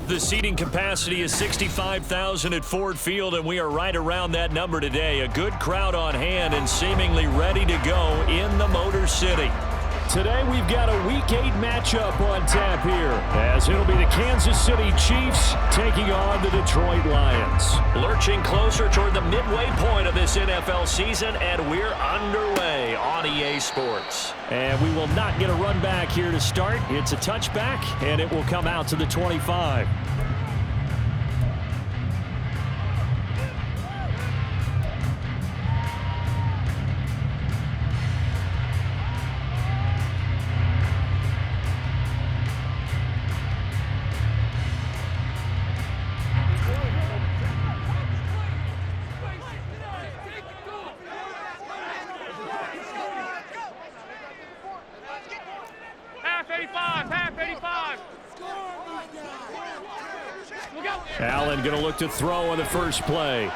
The seating capacity is 65,000 at Ford Field, and we are right around that number today. A good crowd on hand and seemingly ready to go in the Motor City. Today we've got a Week 8 matchup on tap here, as it'll be the Kansas City Chiefs taking on the Detroit Lions. Lurching closer toward the midway point of this NFL season, and we're underway on EA Sports. And we will not get a run back here to start. It's a touchback, and it will come out to the 25. Allen going to look to throw on the first play. Oh,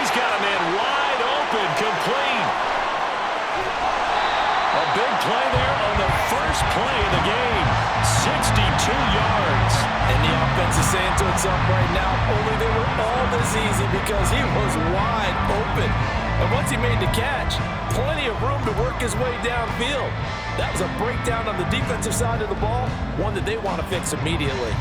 he's got a man wide open, complete. A big play there on the first play of the game. 62 yards. And the offense is saying to itself right now, only they were all this easy because he was wide open. And once he made the catch, plenty of room to work his way downfield. That was a breakdown on the defensive side of the ball, one that they want to fix immediately.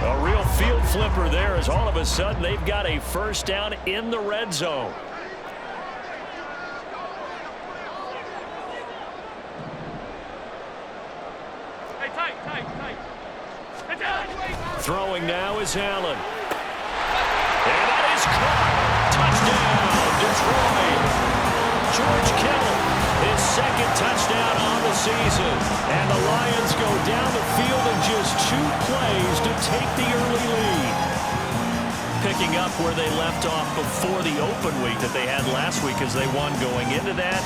A real field flipper there, as all of a sudden they've got a first down in the red zone. Throwing now is Allen. And that is caught. Touchdown, Detroit. George Kittle, his second touchdown on the season. And the Lions go down the field in just 2 plays to take the early lead. Picking up where they left off before the open week that they had last week, as they won going into that,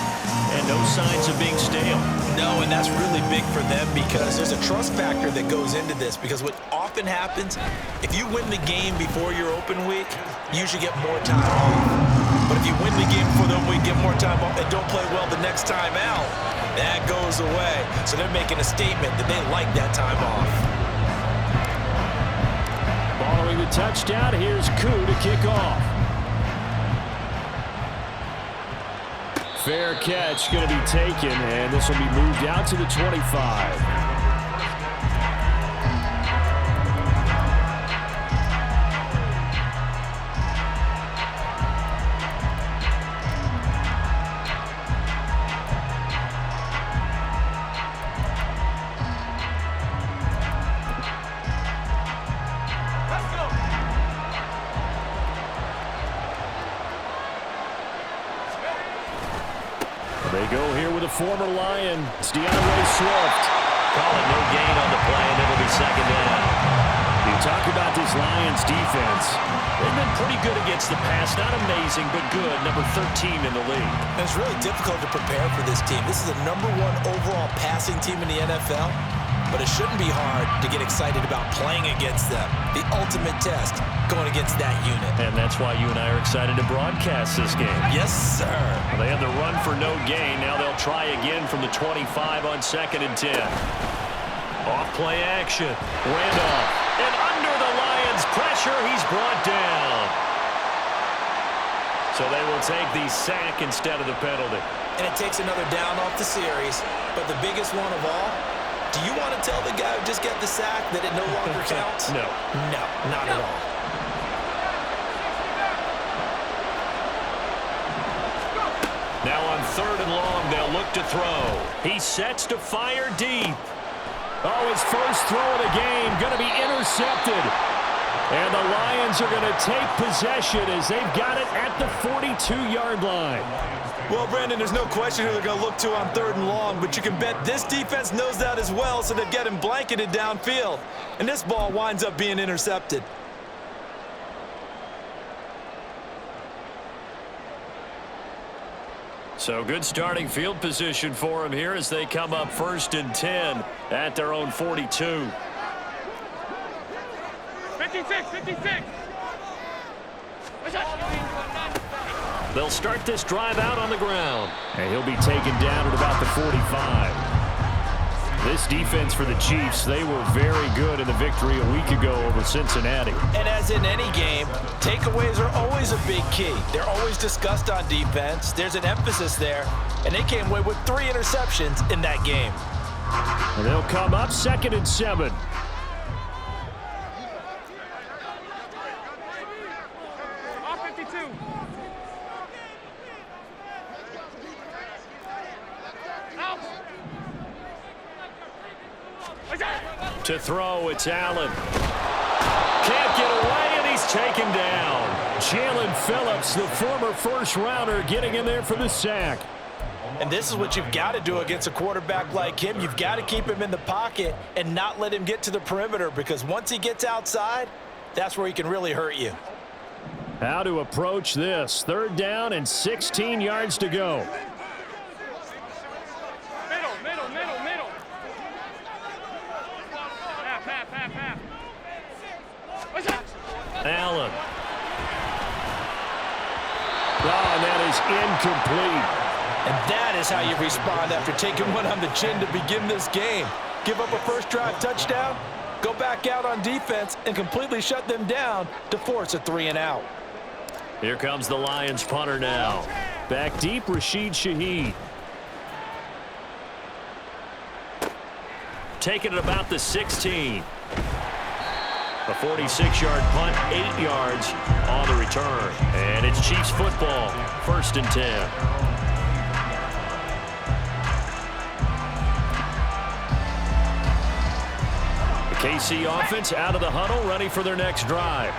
and no signs of being stale. No, and that's really big for them because there's a trust factor that goes into this, because what often happens, if you win the game before your open week, you usually get more time off. But if you win the game before the open week, get more time off, and don't play well the next time out, that goes away. So they're making a statement that they like that time off. Following the touchdown, here's Koo to kick off. Fair catch going to be taken, and this will be moved out to the 25. They go here with a former Lion. It's DeAndre Swift. Call it no gain on the play, and it'll be second down. You talk about this Lions defense. They've been pretty good against the pass. Not amazing, but good. Number 13 in the league. And it's really difficult to prepare for this team. This is the #1 overall passing team in the NFL. But it shouldn't be hard to get excited about playing against them. The ultimate test, going against that unit. And that's why you and I are excited to broadcast this game. Yes, sir. Well, they had the run for no gain. Now they'll try again from the 25 on 2nd and 10. Off play action. Randolph. And under the Lions' pressure, he's brought down. So they will take the sack instead of the penalty. And it takes another down off the series. But the biggest one of all, Do you want to tell the guy who just got the sack that it no longer counts? No. No, not at all. Now on 3rd and long, they'll look to throw. He sets to fire deep. Oh, his first throw of the game going to be intercepted. And the Lions are going to take possession as they've got it at the 42-yard line. Well, Brandon, there's no question who they're going to look to on 3rd and long, but you can bet this defense knows that as well, so they've got him blanketed downfield. And this ball winds up being intercepted. So good starting field position for him here as they come up 1st and 10 at their own 42. 56. They'll start this drive out on the ground. And he'll be taken down at about the 45. This defense for the Chiefs, they were very good in the victory a week ago over Cincinnati. And as in any game, takeaways are always a big key. They're always discussed on defense. There's an emphasis there. And they came away with 3 interceptions in that game. And they'll come up 2nd and 7. To throw, it's Allen. Can't get away, and he's taken down. Jalen Phillips, the former first-rounder, getting in there for the sack. And this is what you've got to do against a quarterback like him. You've got to keep him in the pocket and not let him get to the perimeter, because once he gets outside, that's where he can really hurt you. How to approach this. 3rd down and 16 yards to go. Middle. Allen. Oh, and that is incomplete. And that is how you respond after taking one on the chin to begin this game. Give up a first drive touchdown, go back out on defense, and completely shut them down to force a 3 and out. Here comes the Lions punter now. Back deep, Rashid Shaheed. Taking it about the 16. A 46-yard punt, 8 yards on the return. And it's Chiefs football, 1st and 10. The KC offense out of the huddle, ready for their next drive.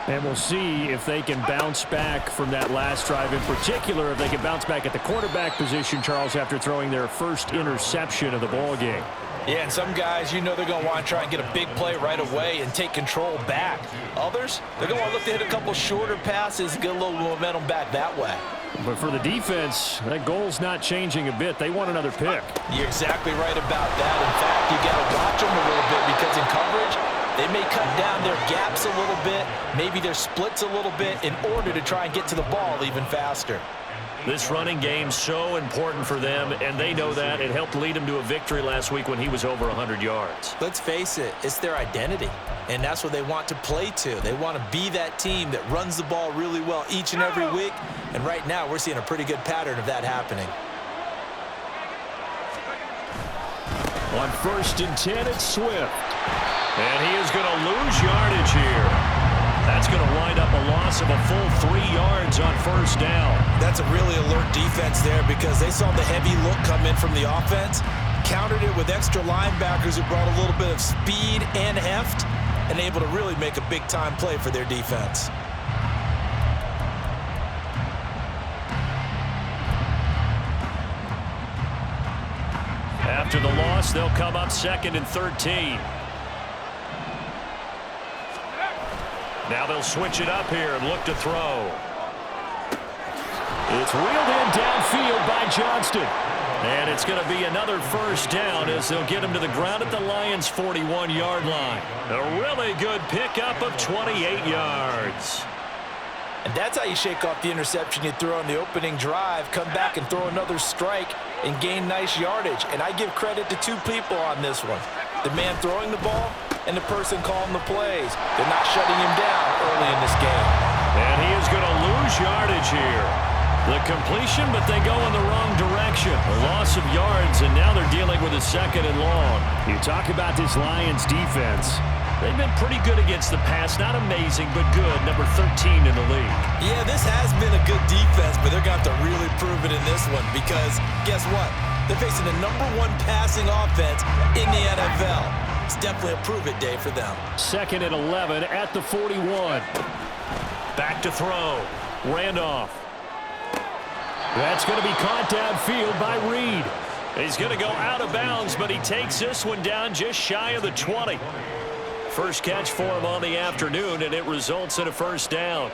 And we'll see if they can bounce back from that last drive, in particular, if they can bounce back at the quarterback position, Charles, after throwing their first interception of the ball game. Yeah, and some guys, you know they're going to want to try and get a big play right away and take control back. Others, they're going to want to look to hit a couple shorter passes and get a little momentum back that way. But for the defense, that goal's not changing a bit. They want another pick. You're exactly right about that. In fact, you got to watch them a little bit, because in coverage, they may cut down their gaps a little bit, maybe their splits a little bit, in order to try and get to the ball even faster. This running game's so important for them, and they know that. It helped lead them to a victory last week when he was over 100 yards. Let's face it, it's their identity, and that's what they want to play to. They want to be that team that runs the ball really well each and every week, and right now we're seeing a pretty good pattern of that happening. On 1st and 10, it's Swift. And he is going to lose yardage here. That's going to wind up a loss of a full 3 yards on 1st down. That's a really alert defense there, because they saw the heavy look come in from the offense, countered it with extra linebackers who brought a little bit of speed and heft, and able to really make a big-time play for their defense. After the loss, they'll come up 2nd and 13. Now they'll switch it up here and look to throw. It's wheeled in downfield by Johnston. And it's going to be another 1st down as they'll get him to the ground at the Lions' 41-yard line. A really good pickup of 28 yards. And that's how you shake off the interception you threw on the opening drive, come back and throw another strike and gain nice yardage. And I give credit to 2 people on this one. The man throwing the ball and the person calling the plays. They're not shutting him down early in this game. And he is going to lose yardage here. The completion, but they go in the wrong direction. A loss of yards, and now they're dealing with a 2nd and long. You talk about this Lions defense. They've been pretty good against the pass. Not amazing, but good. Number 13 in the league. Yeah, this has been a good defense, but they're going to have to really prove it in this one because guess what? They're facing the #1 passing offense in the NFL. It's definitely a prove-it day for them. 2nd and 11 at the 41. Back to throw. Randolph. That's going to be caught downfield by Reed. He's going to go out of bounds, but he takes this one down just shy of the 20. First catch for him on the afternoon, and it results in a first down.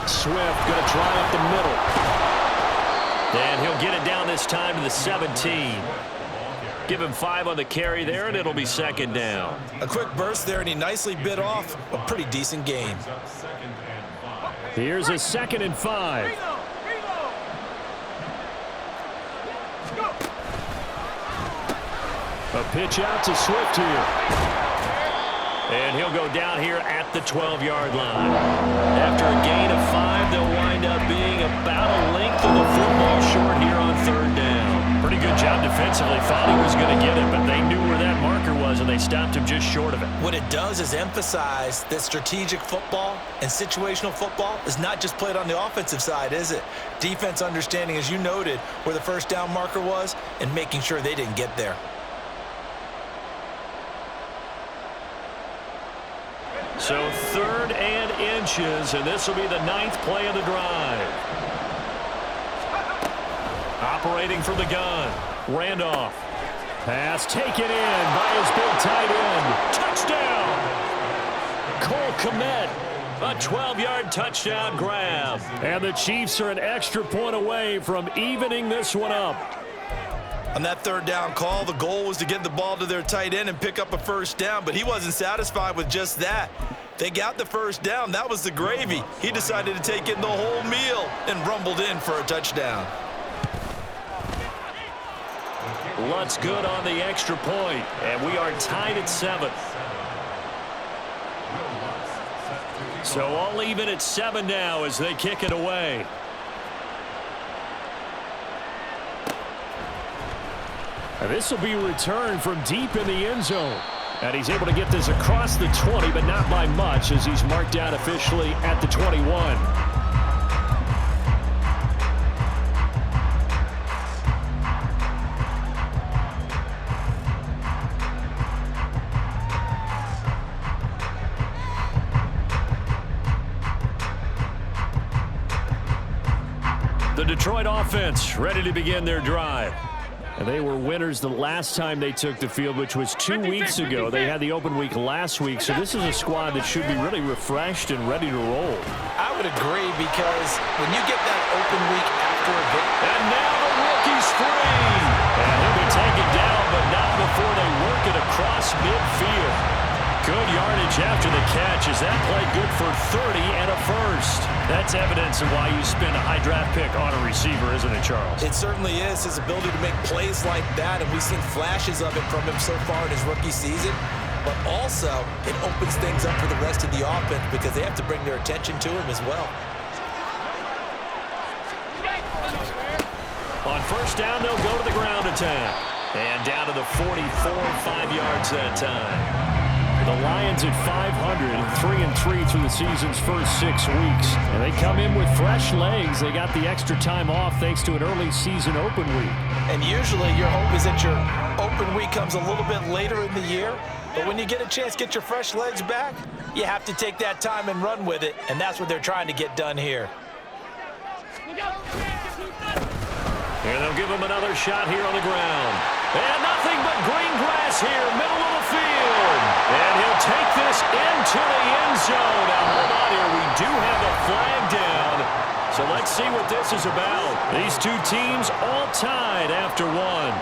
Swift going to try up the middle. And he'll get it down this time to the 17. Give him 5 on the carry there, and it'll be 2nd down. A quick burst there, and he nicely bit off a pretty decent gain. Here's a 2nd and 5. A pitch out to Swift here. And he'll go down here at the 12-yard line. After a gain of 5, they'll wind up being about a length of the football short here on 3rd down. Pretty good job defensively. Thought he was going to get it, but they knew where that marker was, and they stopped him just short of it. What it does is emphasize that strategic football and situational football is not just played on the offensive side, is it? Defense understanding, as you noted, where the first down marker was and making sure they didn't get there. So 3rd and inches, and this will be the 9th play of the drive. Operating from the gun, Randolph. Pass taken in by his big tight end. Touchdown! Cole Kmet, a 12-yard touchdown grab. And the Chiefs are an extra point away from evening this one up. On that 3rd down call, the goal was to get the ball to their tight end and pick up a first down, but he wasn't satisfied with just that. They got the first down. That was the gravy. He decided to take in the whole meal and rumbled in for a touchdown. Lutz good on the extra point, and we are tied at 7. So all even at 7 now as they kick it away. And this will be returned from deep in the end zone. And he's able to get this across the 20, but not by much as he's marked down officially at the 21. The Detroit offense ready to begin their drive. And they were winners the last time they took the field, which was 2 weeks ago. They had the open week last week, so this is a squad that should be really refreshed and ready to roll. I would agree because when you get that open week after a victory. And now the rookie's free. And he'll be taken down, but not before they work it across midfield. Good yardage after the catch. Is that play good for 30 and a first? That's evidence of why you spend a high draft pick on a receiver, isn't it, Charles? It certainly is. His ability to make plays like that, and we've seen flashes of it from him so far in his rookie season. But also, it opens things up for the rest of the offense because they have to bring their attention to him as well. On first down, they'll go to the ground attack. And down to the 44, 5 yards that time. The Lions at 500, 3-3 through the season's first 6 weeks. And they come in with fresh legs. They got the extra time off thanks to an early season open week. And usually your hope is that your open week comes a little bit later in the year. But when you get a chance to get your fresh legs back, you have to take that time and run with it. And that's what they're trying to get done here. And they'll give him another shot here on the ground. And nothing but green grass here, middle of the field. And he'll take this into the end zone. Now, hold on here. We do have a flag down. So let's see what this is about. These two teams all tied after one.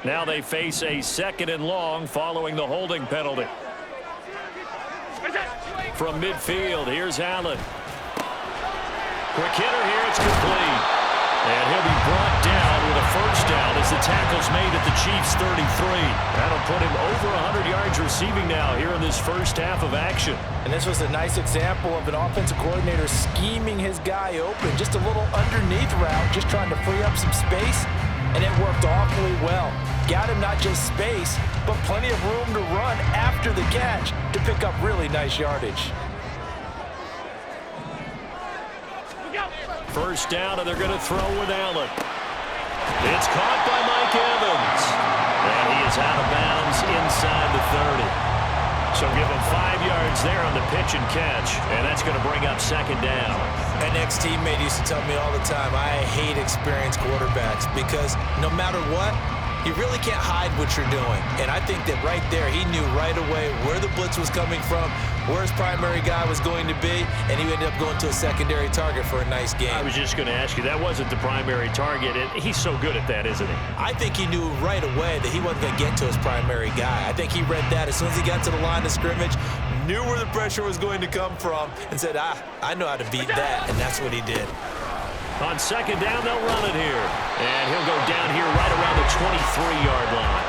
Now they face a 2nd and long following the holding penalty. From midfield, here's Allen. Quick hitter here, it's complete. And he'll be brought down with a first down as the tackle's made at the Chiefs' 33. That'll put him over 100 yards receiving now here in this first half of action. And this was a nice example of an offensive coordinator scheming his guy open. Just a little underneath route, just trying to free up some space, and it worked awfully well. Got him not just space, but plenty of room to run after the catch to pick up really nice yardage. First down, and they're going to throw with Allen. It's caught by Mike Evans. And he is out of bounds inside the 30. So give him 5 yards there on the pitch and catch, and that's going to bring up 2nd down. An ex-teammate used to tell me all the time, I hate experienced quarterbacks because no matter what, you really can't hide what you're doing. And I think that right there, he knew right away where the blitz was coming from, where his primary guy was going to be, and he ended up going to a secondary target for a nice game. I was just going to ask you, that wasn't the primary target, and he's so good at that, isn't he? I think he knew right away that he wasn't going to get to his primary guy. I think he read that as soon as he got to the line of scrimmage, knew where the pressure was going to come from, and said, I know how to beat that, and that's what he did. On 2nd down, they'll run it here. And he'll go down here right around the 23-yard line.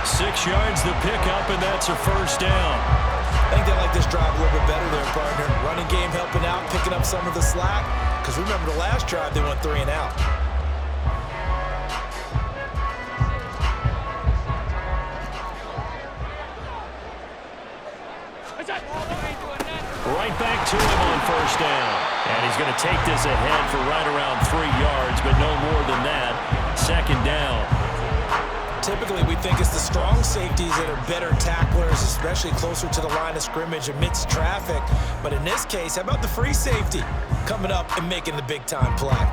6 yards the pickup, and that's a first down. I think they like this drive a little bit better there, partner. Running game helping out, picking up some of the slack. Because remember the last drive, they went 3 and out. Right back to him on first down. And he's going to take this ahead for right around 3 yards, but no more than that. 2nd down. Typically, we think it's the strong safeties that are better tacklers, especially closer to the line of scrimmage amidst traffic. But in this case, how about the free safety coming up and making the big-time play?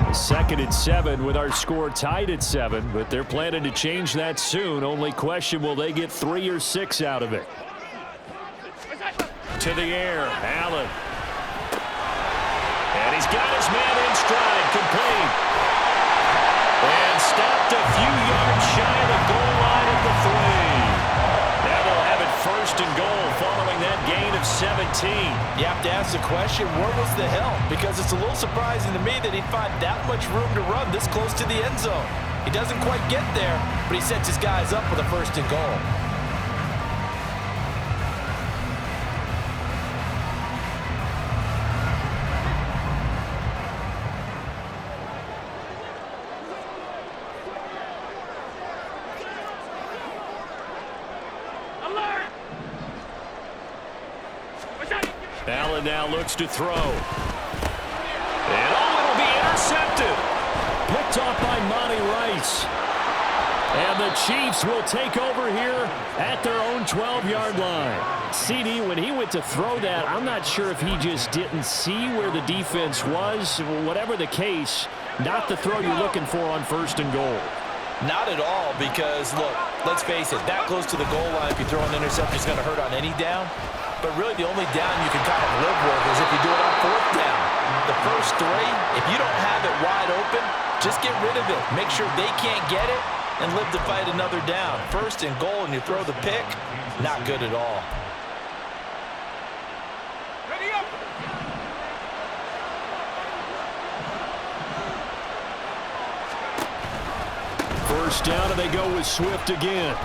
2nd and 7 with our score tied at 7, but they're planning to change that soon. Only question, will they get 3 or 6 out of it? To the air, Allen. And he's got his man in stride, complete. And stopped a few yards shy of the goal line at the 3. Now they'll have it 1st and goal following that gain of 17. You have to ask the question, where was the help? Because it's a little surprising to me that he'd find that much room to run this close to the end zone. He doesn't quite get there, but he sets his guys up with a 1st and goal. Allen now looks to throw. And it'll be intercepted. Picked off by Monty Rice. And the Chiefs will take over here at their own 12-yard line. CD, when he went to throw that, I'm not sure if he just didn't see where the defense was. Whatever the case, not the throw you're looking for on 1st and goal. Not at all, because, look, let's face it, that close to the goal line, if you throw an interception, it's going to hurt on any down. But really, the only down you can kind of live with is if you do it on 4th down. The first 3, if you don't have it wide open, just get rid of it. Make sure they can't get it and live to fight another down. 1st and goal, and you throw the pick, not good at all. Ready up. First down, and they go with Swift again.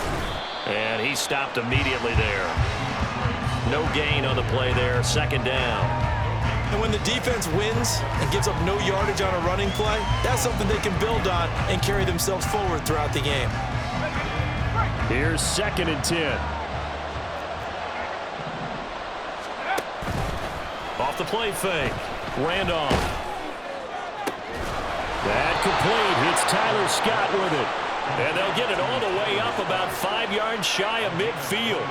And he stopped immediately there. No gain on the play there. 2nd down. And when the defense wins and gives up no yardage on a running play, that's something they can build on and carry themselves forward throughout the game. Here's 2nd and 10. Off the play fake. Randolph. That complete. Hits Tyler Scott with it. And they'll get it all the way up about 5 yards shy of midfield.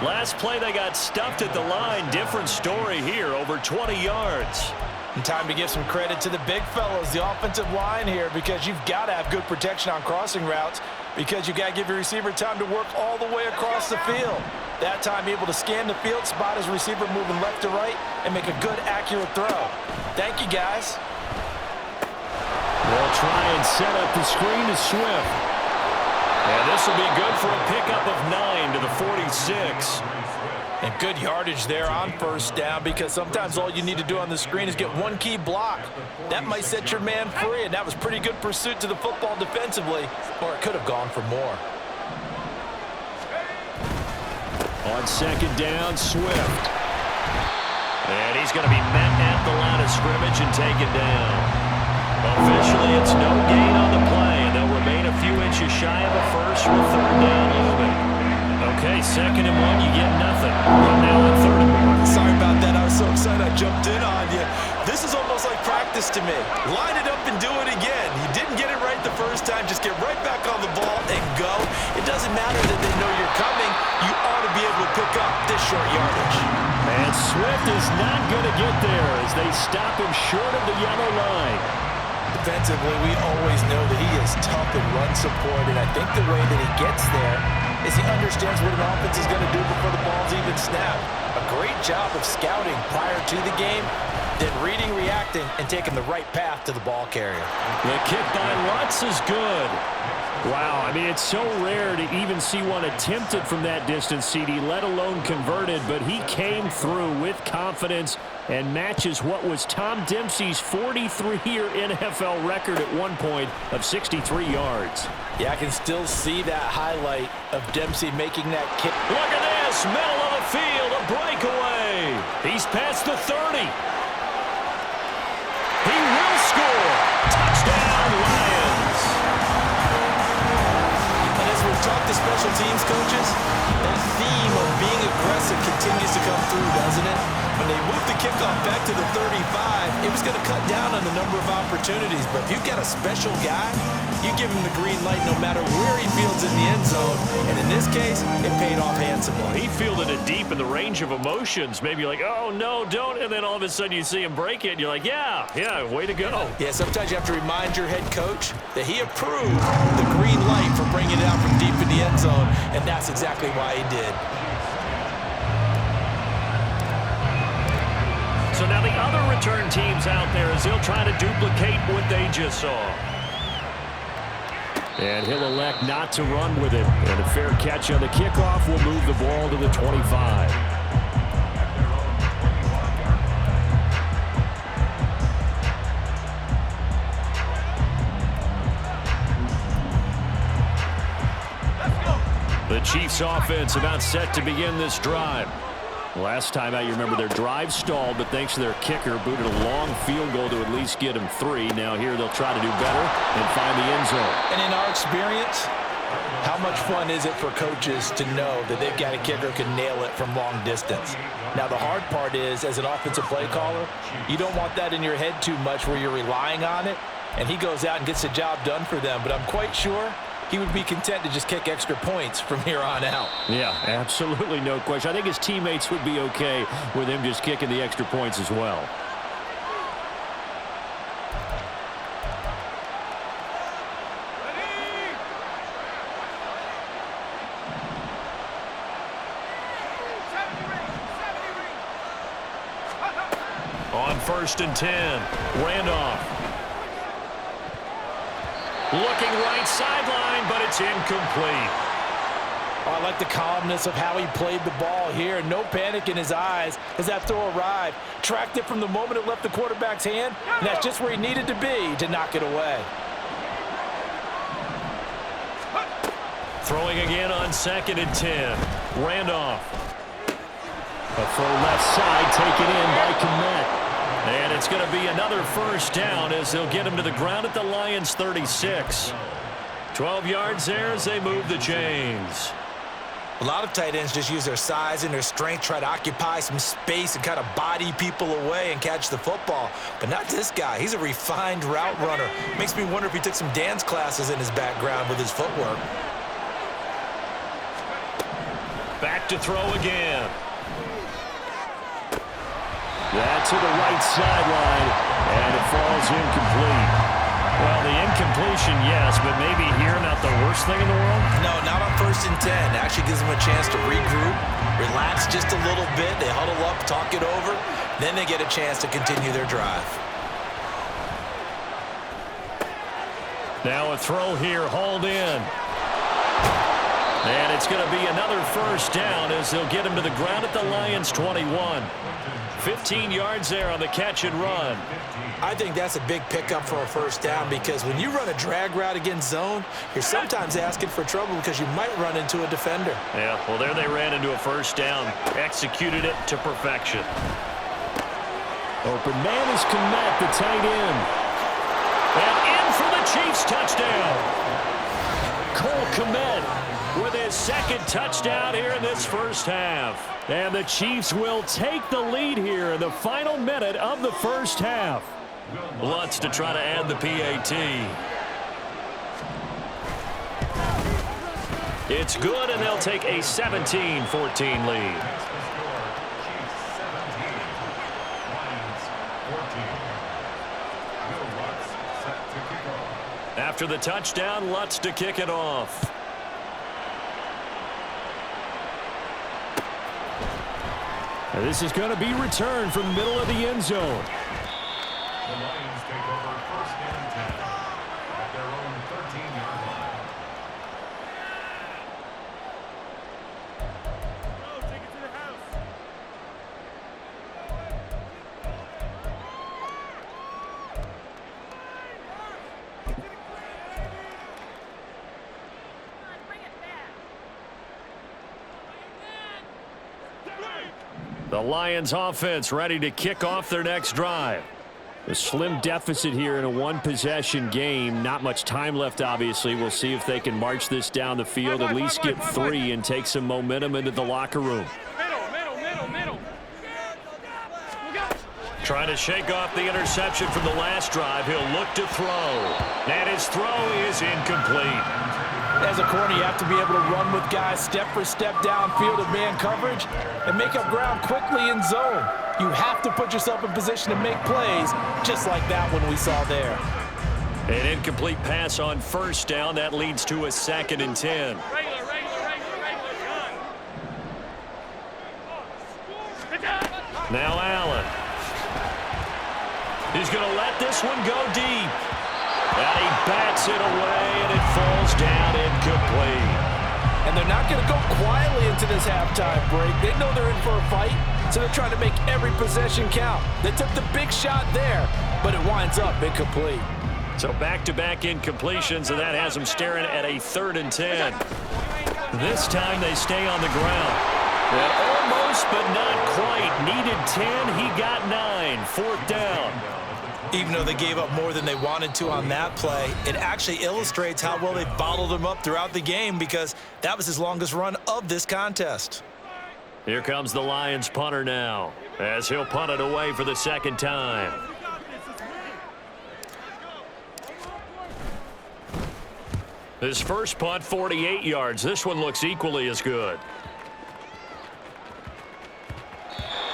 Last play they got stuffed at the line. Different story here, over 20 yards. And time to give some credit to the big fellows, the offensive line here, because you've got to have good protection on crossing routes, because you've got to give your receiver time to work all the way across the field. That time able to scan the field, spot his receiver moving left to right, and make a good, accurate throw. Thank you, guys. try and set up the screen to Swift. And this will be good for a pickup of 9 to the 46. And good yardage there on first down, because sometimes all you need to do on the screen is get one key block. That might set your man free, and that was pretty good pursuit to the football defensively, or it could have gone for more. On second down, Swift. And he's going to be met at the line of scrimmage and taken down. Officially, it's no gain on the play, and they'll remain a few inches shy of a first with third down looming. Okay, 2nd and 1, you get nothing. Run now on 3rd and 1. Sorry about that. I was so excited I jumped in on you. This is almost like practice to me. Line it up and do it again. You didn't get it right the first time. Just get right back on the ball and go. It doesn't matter that they know you're coming. You ought to be able to pick up this short yardage. And Swift is not going to get there as they stop him short of the yellow line. Defensively, we always know that he is tough in run support, and I think the way that he gets there is he understands what an offense is going to do before the ball's even snapped. A great job of scouting prior to the game, then reading, reacting, and taking the right path to the ball carrier. The kick by Lutz is good. Wow, I mean, it's so rare to even see one attempted from that distance, CD, let alone converted, but he came through with confidence and matches what was Tom Dempsey's 43-year NFL record at one point of 63 yards. Yeah, I can still see that highlight of Dempsey making that kick. Look at this, middle of the field, a breakaway. He's past the 30. He will score. Touchdown, Lions. And as we've talked to special teams coaches, that theme of being aggressive continues to come through, doesn't it? When they moved the kickoff back to the 35, it was going to cut down on the number of opportunities. But if you've got a special guy, you give him the green light no matter where he fields in the end zone. And in this case, it paid off handsomely. He fielded it deep in the range of emotions. Maybe you're like, oh, no, don't. And then all of a sudden you see him break it, and you're like, yeah, way to go. Yeah, sometimes you have to remind your head coach that he approved the green light for bringing it out from deep in the end zone, and that's exactly why he did. So now the other return teams out there as they'll try to duplicate what they just saw. And he'll elect not to run with it. And a fair catch on the kickoff will move the ball to the 25. The Chiefs offense about set to begin this drive. Last time out, you remember their drive stalled, but thanks to their kicker, booted a long field goal to at least get them 3. Now here they'll try to do better and find the end zone. And in our experience, how much fun is it for coaches to know that they've got a kicker who can nail it from long distance? Now the hard part is, as an offensive play caller, you don't want that in your head too much where you're relying on it, and he goes out and gets the job done for them. But I'm quite sure he would be content to just kick extra points from here on out. Yeah, absolutely no question. I think his teammates would be okay with him just kicking the extra points as well. On 1st and 10, Randolph. Looking right sideline, but it's incomplete. Oh, I like the calmness of how he played the ball here. No panic in his eyes as that throw arrived. Tracked it from the moment it left the quarterback's hand, and that's just where he needed to be to knock it away. Throwing again on 2nd and 10. Randolph. A throw left side taken in by Kmet. And it's going to be another first down as they'll get him to the ground at the Lions' 36. 12 yards there as they move the chains. A lot of tight ends just use their size and their strength, try to occupy some space and kind of body people away and catch the football. But not this guy. He's a refined route runner. Makes me wonder if he took some dance classes in his background with his footwork. Back to throw again. That's to the right sideline, and it falls incomplete. Well, the incompletion, yes, but maybe here not the worst thing in the world? No, not on 1st and 10. Actually gives them a chance to regroup, relax just a little bit. They huddle up, talk it over. Then they get a chance to continue their drive. Now a throw here, hauled in. And it's going to be another first down as they'll get him to the ground at the Lions' 21. 15 yards there on the catch and run. I think that's a big pickup for a first down because when you run a drag route against zone, you're sometimes asking for trouble because you might run into a defender. Yeah, well, there they ran into a first down. Executed it to perfection. Open man is Kmet, the tight end. And in for the Chiefs touchdown. Cole Kmet with his second touchdown here in this first half. And the Chiefs will take the lead here in the final minute of the first half. Lutz to try to add the PAT. It's good, and they'll take a 17-14 lead. After the touchdown, Lutz to kick it off. And this is going to be returned from the middle of the end zone. The Lions take over first and 10 at their own 13-yard line. Oh, take it to the house. The Lions offense ready to kick off their next drive. A slim deficit here in a one-possession game. Not much time left, obviously. We'll see if they can march this down the field, at least get three, and take some momentum into the locker room. Middle. Trying to shake off the interception from the last drive. He'll look to throw. And his throw is incomplete. As a corner, you have to be able to run with guys step for step downfield in man coverage and make up ground quickly in zone. You have to put yourself in position to make plays, just like that one we saw there. An incomplete pass on first down. That leads to a 2nd and 10. Regular, gun. Now Allen. He's going to let this one go deep. And he bats it away, and it falls down incomplete. And they're not going to go quietly into this halftime break. They know they're in for a fight, so they're trying to make every possession count. They took the big shot there, but it winds up incomplete. So back-to-back incompletions, and that has them staring at a 3rd and 10. This time they stay on the ground. And almost, but not quite. Needed 10, he got 9. 4th down. Even though they gave up more than they wanted to on that play, it actually illustrates how well they bottled him up throughout the game because that was his longest run of this contest. Here comes the Lions punter now, as he'll punt it away for the 2nd time. His first punt, 48 yards. This one looks equally as good.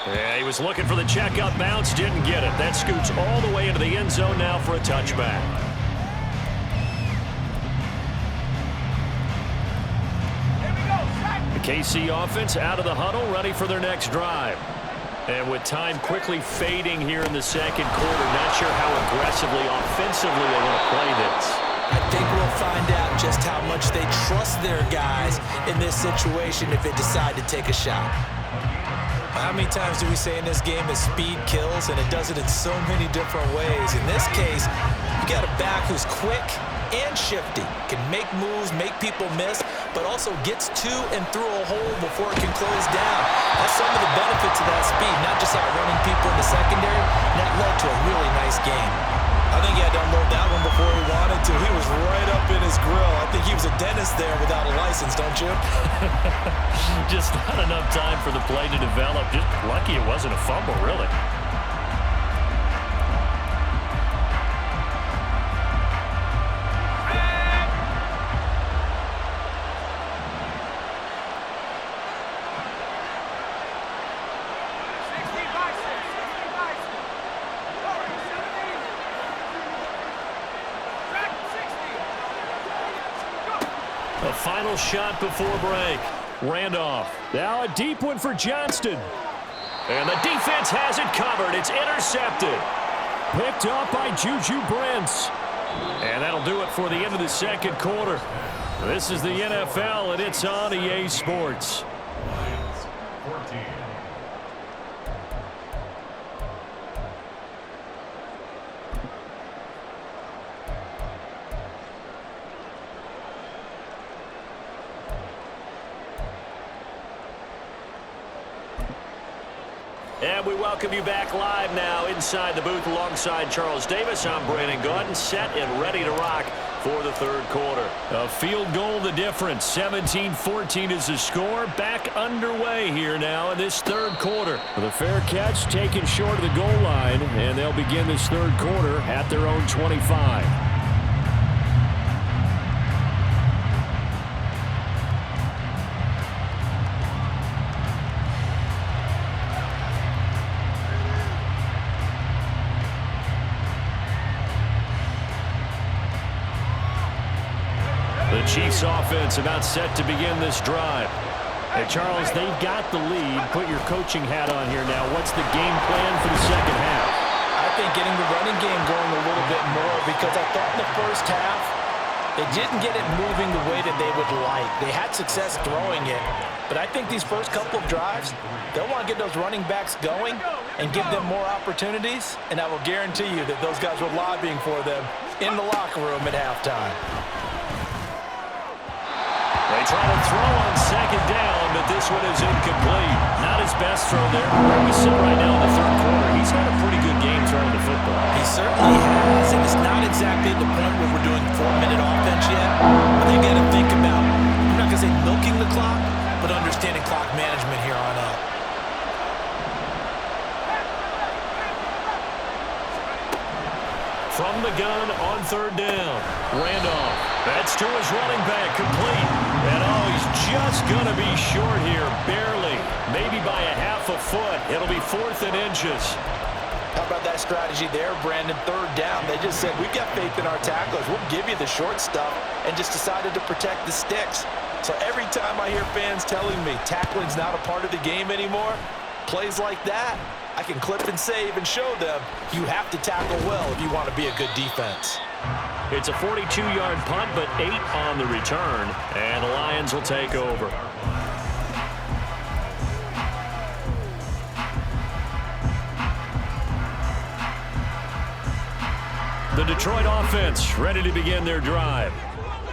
Yeah, he was looking for the checkout bounce, didn't get it. That scoots all the way into the end zone now for a touchback. The KC offense out of the huddle, ready for their next drive. And with time quickly fading here in the 2nd quarter, not sure how aggressively, offensively they want to play this. I think we'll find out just how much they trust their guys in this situation if they decide to take a shot. How many times do we say in this game that speed kills, and it does it in so many different ways? In this case, you got a back who's quick and shifty, can make moves, make people miss, but also gets to and through a hole before it can close down. That's some of the benefits of that speed, not just outrunning people in the secondary, and that led to a really nice game. I think he had to unload that one before he wanted to. He was right up in his grill. I think he was a dentist there without a license, don't you? Just not enough time for the play to develop. Just lucky it wasn't a fumble, really. A final shot before break. Randolph. Now a deep one for Johnston. And the defense has it covered. It's intercepted. Picked up by Juju Brents. And that'll do it for the end of the second quarter. This is the NFL, and it's on EA Sports. Lions 14. And we welcome you back live now inside the booth alongside Charles Davis. I'm Brandon Gaudin, set and ready to rock for the third quarter. A field goal the difference. 17-14 is the score. Back underway here now in this third quarter. With a fair catch taken short of the goal line, and they'll begin this third quarter at their own 25. The Chiefs offense about set to begin this drive. Hey, Charles, they've got the lead. Put your coaching hat on here now. What's the game plan for the second half? I think getting the running game going a little bit more, because I thought in the first half they didn't get it moving the way that they would like. They had success throwing it, but I think these first couple of drives, they'll want to get those running backs going and give them more opportunities, and I will guarantee you that those guys were lobbying for them in the locker room at halftime. They try to throw on second down, but this one is incomplete. Not his best throw there. Where we sit right now in the third quarter, he's had a pretty good game throwing the football. He certainly has, and it's not exactly at the point where we're doing 4-minute offense yet. But they got to think about, I'm not going to say milking the clock, but understanding clock management here on out. From the gun on third down. Randolph. That's to his running back. Complete. And oh, he's just going to be short here. Barely. Maybe by a half a foot. It'll be 4th and inches. How about that strategy there, Brandon? Third down. They just said, we've got faith in our tacklers. We'll give you the short stuff, and just decided to protect the sticks. So every time I hear fans telling me tackling's not a part of the game anymore, plays like that, I can clip and save and show them you have to tackle well if you want to be a good defense. It's a 42-yard punt, but 8 on the return, and the Lions will take over. The Detroit offense ready to begin their drive.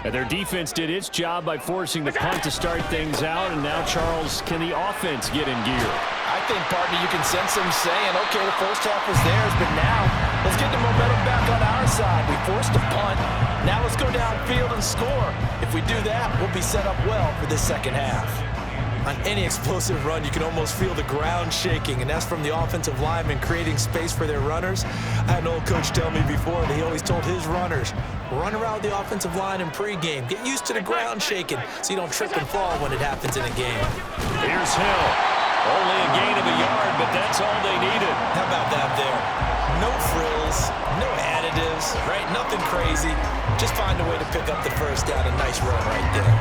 And their defense did its job by forcing the punt to start things out, and now, Charles, can the offense get in gear? I think, partner, you can sense them saying, okay, the first half was theirs, but now let's get the momentum back on our side. We forced a punt. Now let's go downfield and score. If we do that, we'll be set up well for this second half. On any explosive run, you can almost feel the ground shaking, and that's from the offensive linemen creating space for their runners. I had an old coach tell me before that he always told his runners, run around the offensive line in pregame. Get used to the ground shaking so you don't trip and fall when it happens in a game. Here's Hill. Only a gain of a yard, but that's all they needed. How about that there? No frills, no additives, right? Nothing crazy. Just find a way to pick up the first down. A nice run right there.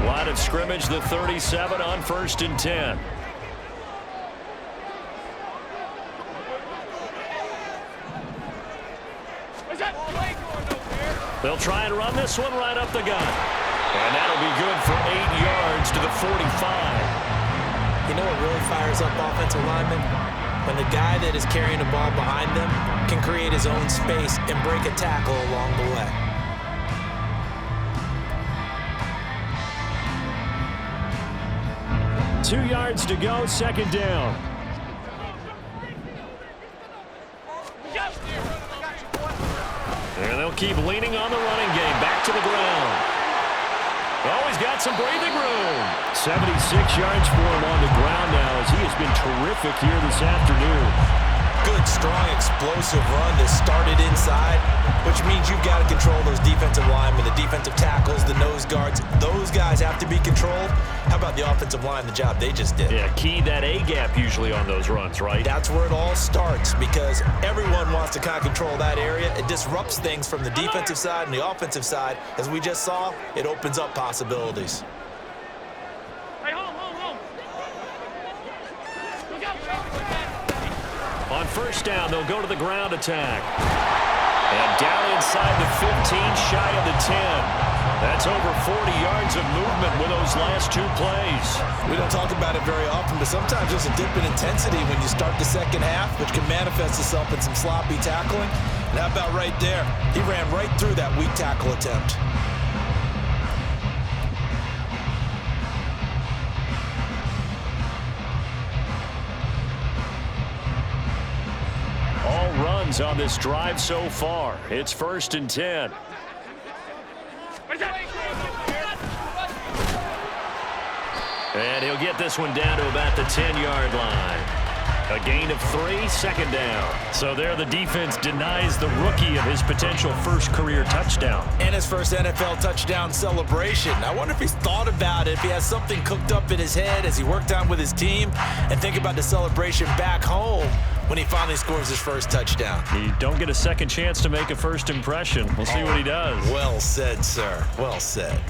Line of scrimmage, the 37 on 1st and 10. They'll try and run this one right up the gut. And that'll be good for 8 yards to the 45. You know what really fires up offensive linemen? When the guy that is carrying the ball behind them can create his own space and break a tackle along the way. Two yards to go, second down. And they'll keep leaning on the running game. Back to the ground. Oh, he's got some breathing room. 76 yards for him on the ground now, as he has been terrific here this afternoon. Good, strong, explosive run that started inside, which means you've got to control those defensive linemen, the defensive tackles, the nose guards. Those guys have to be controlled. How about the offensive line, the job they just did? Yeah, key that A-gap usually on those runs, right? That's where it all starts because everyone wants to kind of control that area. It disrupts things from the defensive side and the offensive side. As we just saw, it opens up possibilities. On first down, they'll go to the ground attack. And down inside the 15, shy of the 10. That's over 40 yards of movement with those last two plays. We don't talk about it very often, but sometimes there's a dip in intensity when you start the second half, which can manifest itself in some sloppy tackling. And how about right there? He ran right through that weak tackle attempt. All runs on this drive so far. It's 1st and 10. And he'll get this one down to about the 10-yard line. A gain of 3, second down. So there the defense denies the rookie of his potential first career touchdown. And his first NFL touchdown celebration. I wonder if he's thought about it, if he has something cooked up in his head as he worked on with his team, and think about the celebration back home when he finally scores his first touchdown. You don't get a second chance to make a first impression. We'll see what he does. Well said, sir. Well said.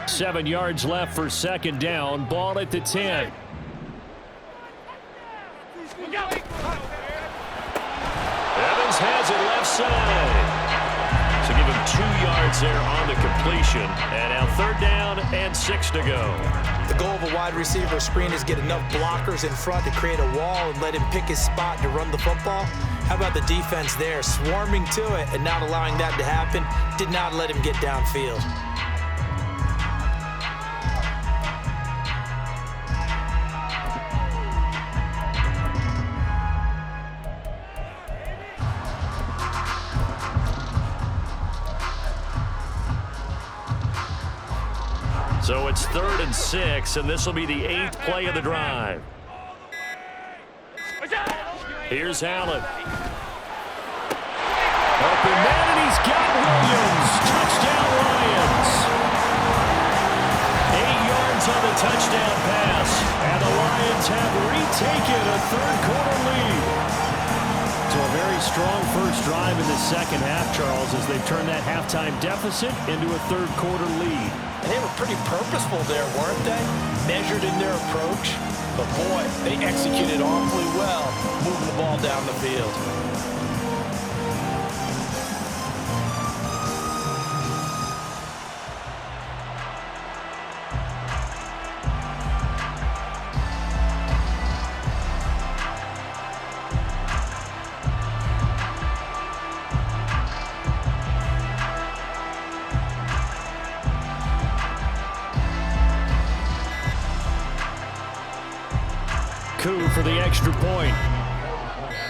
7 yards left for second down. Ball at the 10. Evans has it left side. So give him 2 yards there on the completion. And now third down and 6 to go. The goal of a wide receiver screen is get enough blockers in front to create a wall and let him pick his spot to run the football. How about the defense there, swarming to it and not allowing that to happen? Did not let him get downfield. So it's 3rd and 6, and this will be the 8th play of the drive. Here's Allen. Open man, and he's got Williams. Touchdown, Lions. 8 yards on the touchdown pass, and the Lions have retaken a third-quarter lead. So a very strong first drive in the second half, Charles, as they turn that halftime deficit into a third-quarter lead. And they were pretty purposeful there, weren't they? Measured in their approach. But boy, they executed awfully well, moving the ball down the field. Coup for the extra point.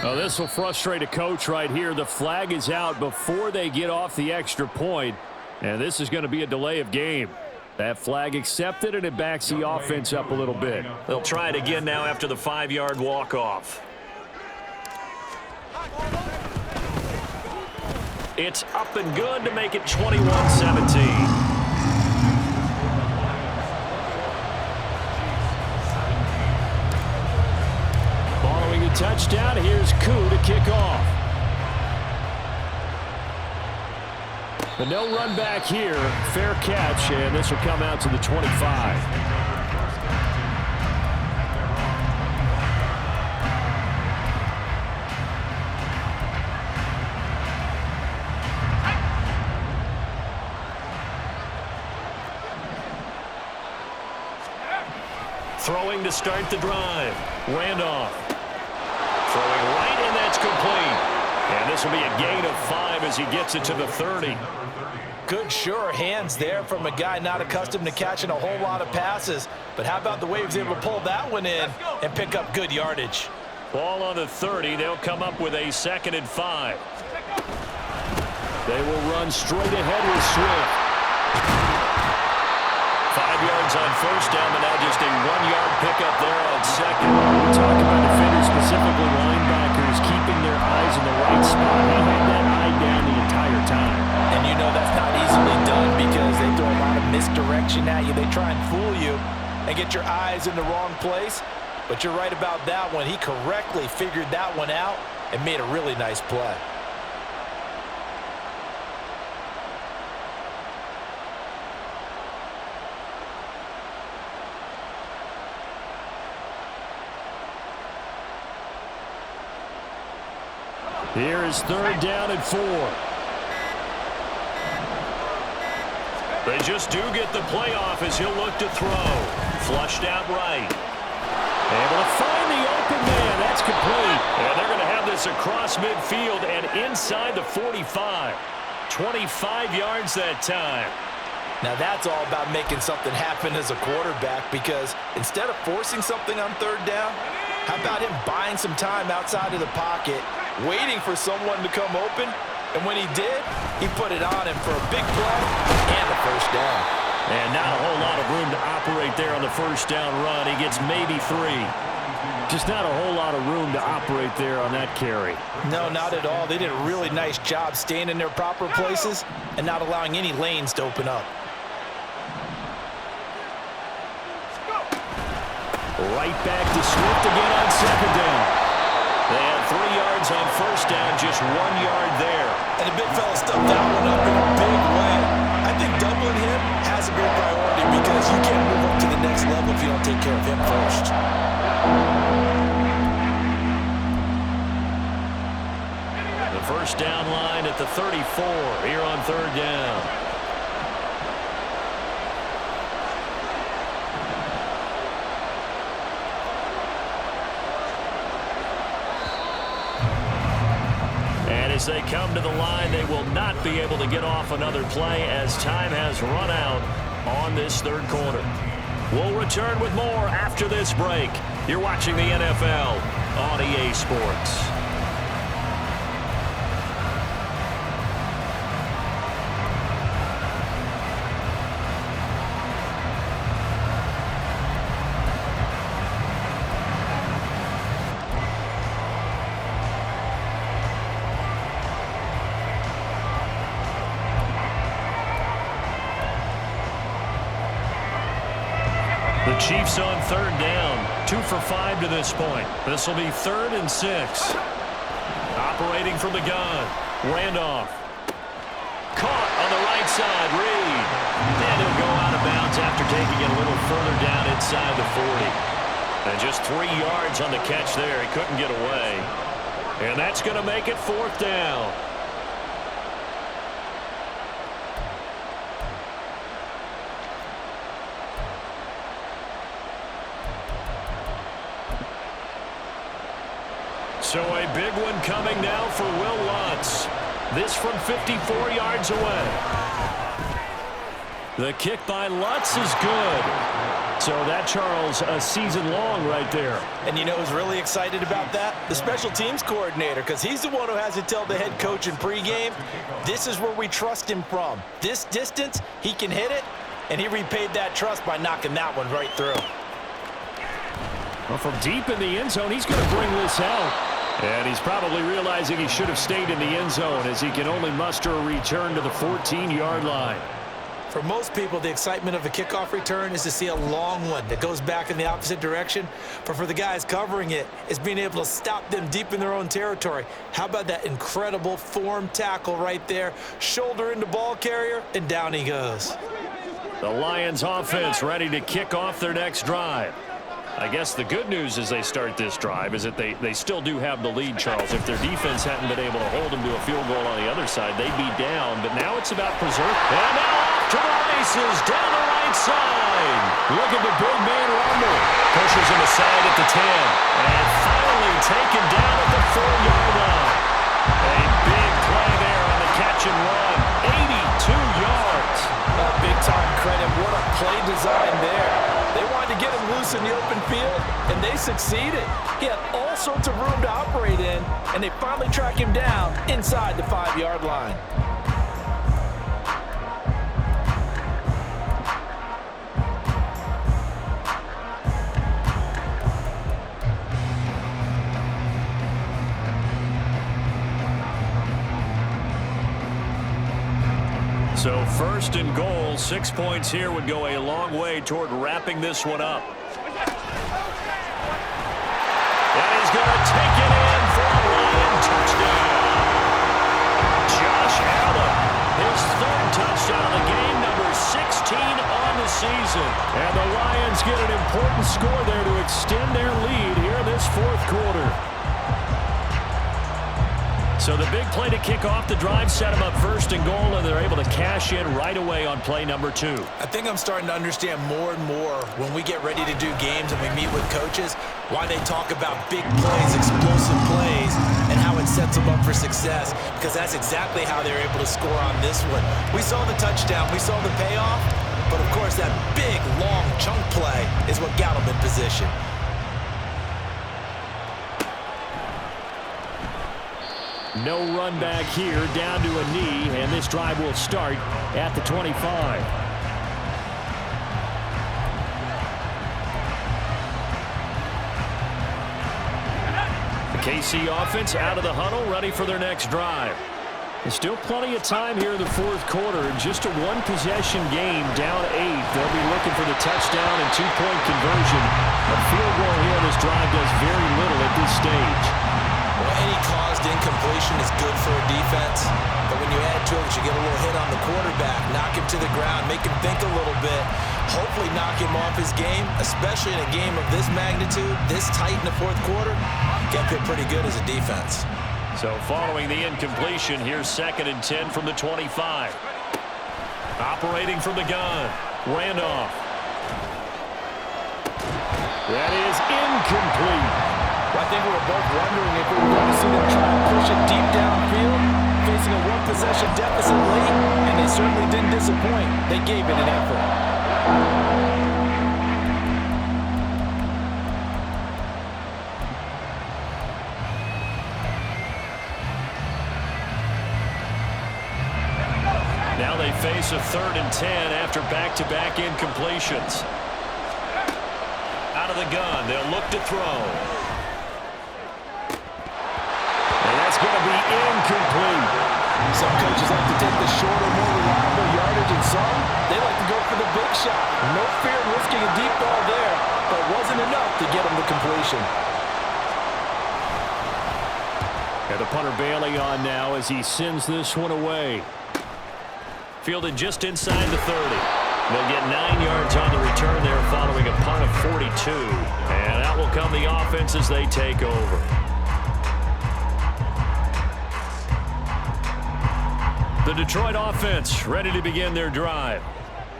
Oh, this will frustrate a coach right here. The flag is out before they get off the extra point, and this is going to be a delay of game. That flag accepted, and it backs the offense up a little bit. They'll try it again now after the 5-yard walk-off. It's up and good to make it 21-17. Touchdown. Here's Koo to kick off. But no run back here. Fair catch, and this will come out to the 25. Throwing to start the drive. Randolph. Throwing right, and that's complete. And this will be a gain of 5 as he gets it to the 30. Good, sure hands there from a guy not accustomed to catching a whole lot of passes. But how about the way he was able to pull that one in and pick up good yardage? Ball on the 30. They'll come up with a 2nd and 5. They will run straight ahead with Swift. 5 yards on first down, but now just a 1-yard pickup there on second. We talk about defenders, specifically linebackers, keeping their eyes in the right spot. He had that eye down the entire time. And you know that's not easily done because they throw a lot of misdirection at you. They try and fool you and get your eyes in the wrong place. But you're right about that one. He correctly figured that one out and made a really nice play. Here is 3rd down and 4. They just do get the playoff as he'll look to throw. Flushed out right. Able to find the open man. That's complete. And they're going to have this across midfield and inside the 45. 25 yards that time. Now that's all about making something happen as a quarterback, because instead of forcing something on 3rd down, how about him buying some time outside of the pocket, waiting for someone to come open, and when he did, he put it on him for a big play and a first down. And not a whole lot of room to operate there on the first down run. He gets maybe 3. Just not a whole lot of room to operate there on that carry. No, not at all. They did a really nice job staying in their proper places and not allowing any lanes to open up. Right back to Swift again on 2nd down. They had 3 yards on first down, just 1 yard there. And the big fella stuffed that one up in a big way. I think doubling him has a great priority because you can't move up to the next level if you don't take care of him first. The first down line at the 34 here on 3rd down. As they come to the line, they will not be able to get off another play as time has run out on this 3rd quarter. We'll return with more after this break. You're watching the NFL on EA Sports. The Chiefs on 3rd down, 2 for 5 to this point. This will be 3rd and 6. Operating from the gun, Randolph. Caught on the right side, Reed. And he'll go out of bounds after taking it a little further down inside the 40. And just 3 yards on the catch there. He couldn't get away. And that's going to make it 4th down. So a big one coming now for Will Lutz. This from 54 yards away. The kick by Lutz is good. So that, Charles, a season long right there. And you know who's really excited about that? The special teams coordinator, because he's the one who has to tell the head coach in pregame, this is where we trust him from. This distance, he can hit it, and he repaid that trust by knocking that one right through. Well, from deep in the end zone, he's going to bring this out. And he's probably realizing he should have stayed in the end zone as he can only muster a return to the 14-yard line. For most people, the excitement of a kickoff return is to see a long one that goes back in the opposite direction. But for the guys covering it, it's being able to stop them deep in their own territory. How about that incredible form tackle right there? Shoulder into ball carrier, and down he goes. The Lions offense ready to kick off their next drive. I guess the good news as they start this drive is that they still do have the lead, Charles. If their defense hadn't been able to hold them to a field goal on the other side, they'd be down. But now it's about preserve. And now off to the races down the right side. Look at the big man rumble. Pushes him aside at the 10. And finally taken down at the 4-yard line. A big play there on the catch and run. 82 yards. Big-time credit. What a play design there. They wanted to get him loose in the open field, and they succeeded. He had all sorts of room to operate in, and they finally track him down inside the 5-yard line. First and goal, 6 points here would go a long way toward wrapping this one up. And he's going to take it in for a Lion touchdown. Josh Allen, his third touchdown of the game, number 16 on the season. And the Lions get an important score there to extend their lead here in this fourth quarter. So the big play to kick off the drive set them up first and goal, and they're able to cash in right away on play number 2. I think I'm starting to understand more and more when we get ready to do games and we meet with coaches why they talk about big plays, explosive plays, and how it sets them up for success, because that's exactly how they're able to score on this one. We saw the touchdown, we saw the payoff, but of course that big, long chunk play is what got them in position. No run back here, down to a knee, and this drive will start at the 25. The KC offense out of the huddle, ready for their next drive. There's still plenty of time here in the fourth quarter. Just a one-possession game, down 8. They'll be looking for the touchdown and two-point conversion. A field goal here on this drive does very little at this stage. Well, any caused incompletion is good for a defense, but when you add to it, you get a little hit on the quarterback, knock him to the ground, make him think a little bit, hopefully knock him off his game, especially in a game of this magnitude, this tight in the fourth quarter, can feel pretty good as a defense. So following the incompletion, here's 2nd and 10 from the 25. Operating from the gun, Randolph. That is incomplete. I think we were both wondering if we were going to see them try and push it deep downfield, facing a one-possession deficit late, and they certainly didn't disappoint. They gave it an effort. Now they face a 3rd and 10 after back-to-back incompletions. Out of the gun, they'll look to throw. That's going to be incomplete. Some coaches like to take the shorter, more reliable yardage, and some, they like to go for the big shot. No fear of risking a deep ball there, but it wasn't enough to get them to completion. And the punter Bailey on now as he sends this one away. Fielded just inside the 30. They'll get 9 yards on the return there following a punt of 42. And out will come the offense as they take over. The Detroit offense ready to begin their drive.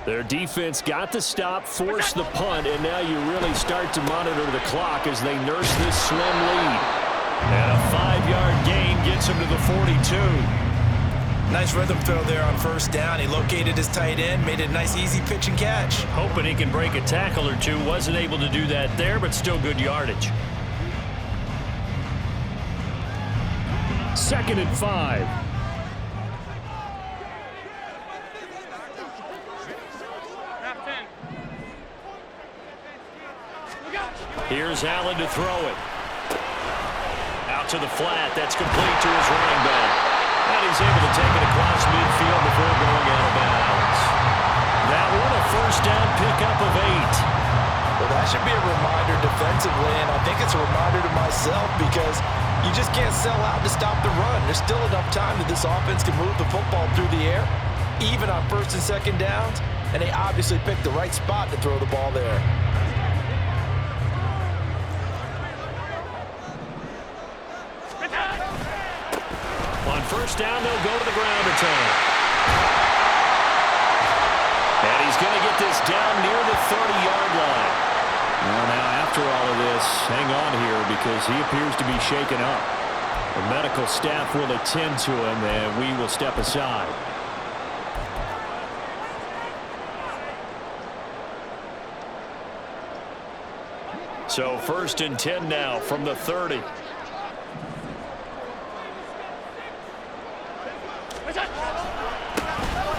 Their defense got the stop, forced the punt, and now you really start to monitor the clock as they nurse this slim lead. And a 5-yard gain gets him to the 42. Nice rhythm throw there on first down. He located his tight end, made it a nice, easy pitch and catch. Hoping he can break a tackle or two. Wasn't able to do that there, but still good yardage. 2nd and 5. Here's Allen to throw it. Out to the flat. That's complete to his running back. And he's able to take it across midfield before going out of bounds. That one a first down pickup of 8. Well, that should be a reminder defensively, and I think it's a reminder to myself because you just can't sell out to stop the run. There's still enough time that this offense can move the football through the air, even on 1st and 2nd downs, and they obviously picked the right spot to throw the ball there. On first down, they'll go to the ground return. And he's going to get this down near the 30-yard line. Well, now, after all of this, hang on here because he appears to be shaken up. The medical staff will attend to him, and we will step aside. So 1st and 10 now from the 30.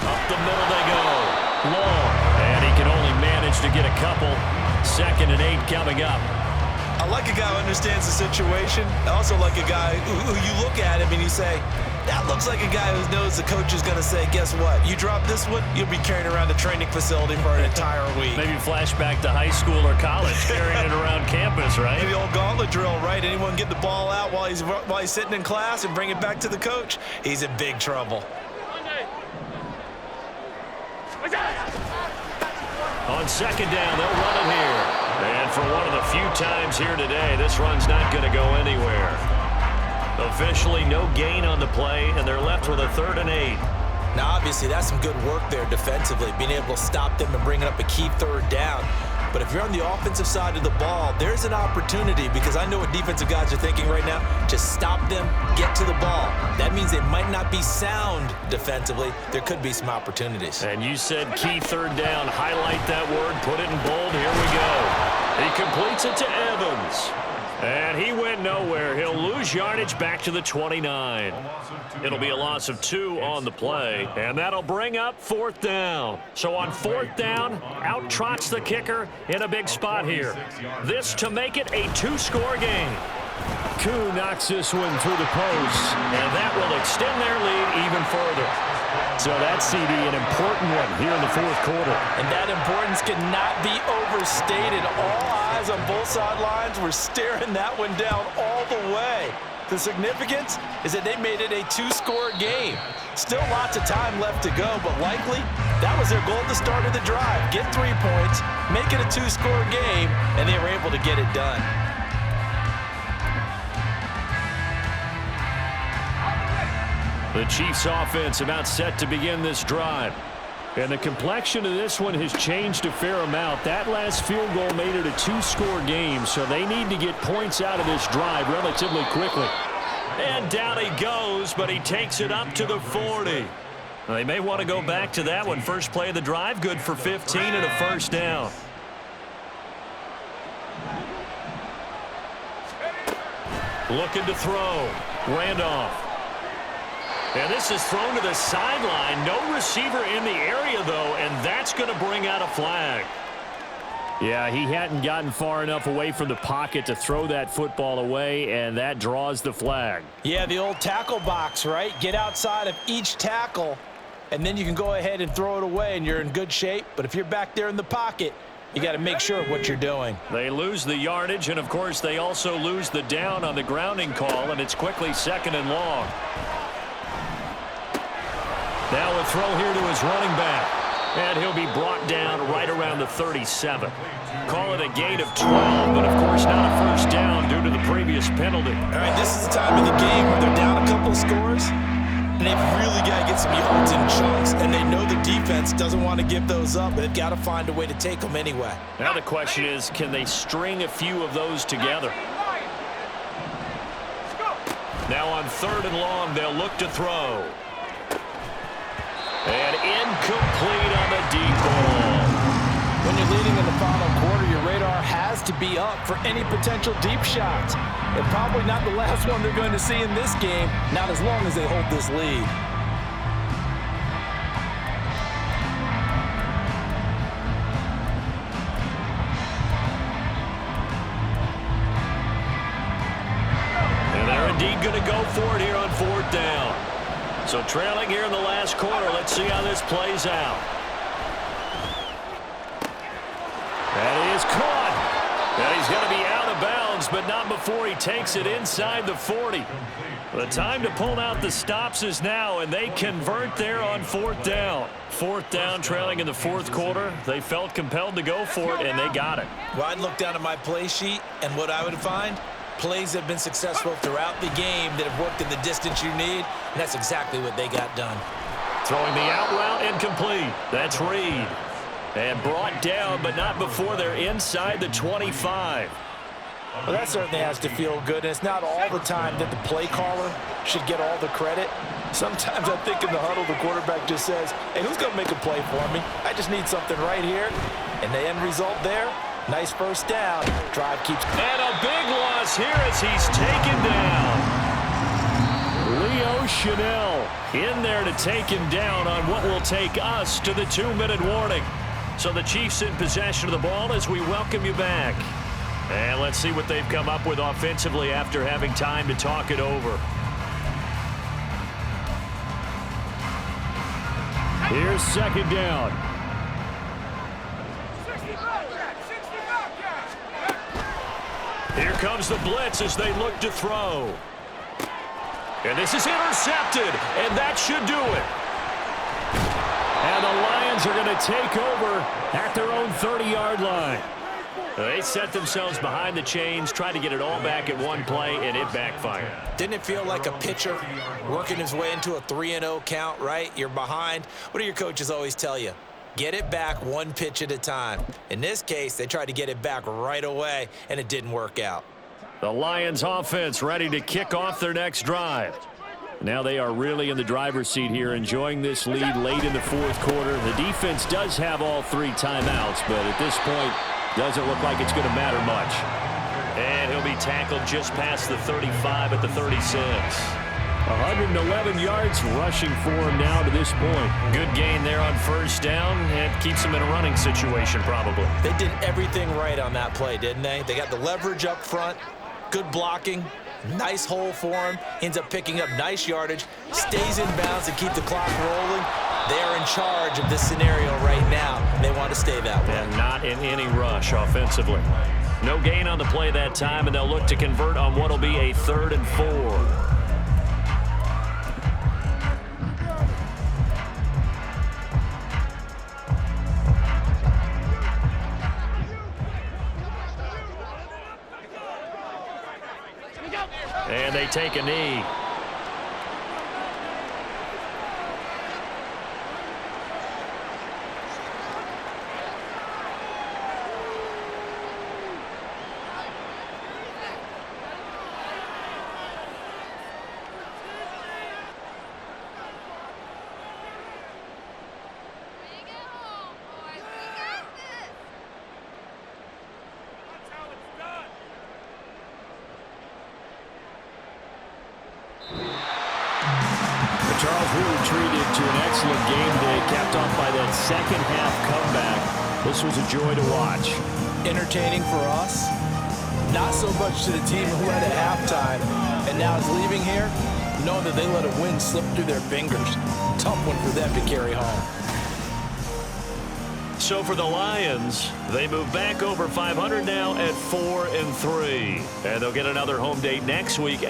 Up the middle they go. Long. And he can only manage to get a couple. 2nd and 8 coming up. I like a guy who understands the situation. I also like a guy who you look at him and you say, that looks like a guy who knows the coach is going to say, guess what? You drop this one, you'll be carrying around the training facility for an entire week. Maybe flashback to high school or college, carrying it around campus, right? Maybe the old gauntlet drill, right? Anyone get the ball out while he's sitting in class and bring it back to the coach? He's in big trouble. On second down, they'll run it here. And for one of the few times here today, this run's not going to go anywhere. Officially no gain on the play, and they're left with a 3rd and 8. Now, obviously, that's some good work there defensively, being able to stop them and bringing up a key 3rd down. But if you're on the offensive side of the ball, there's an opportunity, because I know what defensive guys are thinking right now. Just stop them, get to the ball. That means they might not be sound defensively. There could be some opportunities. And you said key 3rd down. Highlight that word, put it in bold. Here we go. He completes it to Evans. And he went nowhere. He'll lose yardage back to the 29. It'll be a loss of 2 on the play, and that'll bring up 4th down. So on 4th down, out trots the kicker in a big spot here. This to make it a 2-score game. Koo knocks this one through the post, and that will extend their lead even further. So that CD, an important one here in the 4th quarter. And that importance cannot be overstated. All eyes on both sidelines were staring that one down all the way. The significance is that they made it a 2-score game. Still lots of time left to go, but likely that was their goal at the start of the drive. Get 3 points, make it a 2-score game, and they were able to get it done. The Chiefs offense about set to begin this drive. And the complexion of this one has changed a fair amount. That last field goal made it a 2-score game, so they need to get points out of this drive relatively quickly. And down he goes, but he takes it up to the 40. Well, they may want to go back to that one. First play of the drive, good for 15 and a 1st down. Looking to throw. Randolph. And this is thrown to the sideline. No receiver in the area, though, and that's going to bring out a flag. Yeah, he hadn't gotten far enough away from the pocket to throw that football away, and that draws the flag. Yeah, the old tackle box, right? Get outside of each tackle, and then you can go ahead and throw it away, and you're in good shape. But if you're back there in the pocket, you got to make sure of what you're doing. They lose the yardage, and, of course, they also lose the down on the grounding call, and it's quickly 2nd and long. Now a throw here to his running back. And he'll be brought down right around the 37. Call it a gain of 12, but of course not a 1st down due to the previous penalty. All right, this is the time of the game where they're down a couple scores, and they've really got to get some yards in chunks, and they know the defense doesn't want to give those up, but they've got to find a way to take them anyway. Now the question is, can they string a few of those together? Now on 3rd and long, they'll look to throw. And incomplete on the deep ball. When you're leading in the final quarter, your radar has to be up for any potential deep shots. And probably not the last one they're going to see in this game, not as long as they hold this lead. And they're indeed going to go for it here on 4th down. So trailing here in the last quarter, let's see how this plays out. And he is caught. And he's going to be out of bounds, but not before he takes it inside the 40. The time to pull out the stops is now, and they convert there on 4th down. 4th down, trailing in the 4th quarter. They felt compelled to go for it, and they got it. Well, I'd look down at my play sheet, and what I would find, plays have been successful throughout the game that have worked in the distance you need, and that's exactly what they got done. Throwing the out route incomplete. That's Reed. And brought down, but not before they're inside the 25. Well, that certainly has to feel good, and it's not all the time that the play caller should get all the credit. Sometimes I think in the huddle, the quarterback just says, hey, who's going to make a play for me? I just need something right here. And the end result there, nice 1st down. Drive keeps. And a big loss here as he's taken down. Leo Chanel in there to take him down on what will take us to the 2-minute warning. So the Chiefs in possession of the ball as we welcome you back. And let's see what they've come up with offensively after having time to talk it over. Here's second down. Here comes the blitz as they look to throw. And this is intercepted, and that should do it. And the Lions are going to take over at their own 30-yard line. They set themselves behind the chains, tried to get it all back in one play, and it backfired. Didn't it feel like a pitcher working his way into a 3-0 count, right? You're behind. What do your coaches always tell you? Get it back one pitch at a time. In this case, they tried to get it back right away, and it didn't work out. The Lions offense ready to kick off their next drive. Now they are really in the driver's seat here, enjoying this lead late in the fourth quarter. The defense does have all 3 timeouts, but at this point, doesn't look like it's going to matter much. And he'll be tackled just past the 35 at the 36. 111 yards rushing for him now to this point. Good gain there on first down, and keeps him in a running situation probably. They did everything right on that play, didn't they? They got the leverage up front, good blocking, nice hole for him, ends up picking up nice yardage, stays in bounds to keep the clock rolling. They are in charge of this scenario right now, and they want to stay that way. And not in any rush offensively. No gain on the play that time, and they'll look to convert on what will be a 3rd and 4. And they take a knee. Charles really treated to an excellent game day, capped off by that second half comeback. This was a joy to watch. Entertaining for us, not so much to the team who led at halftime and now is leaving here, knowing that they let a win slip through their fingers. Tough one for them to carry home. So for the Lions, they move back over 500 now at 4-3. And they'll get another home date next week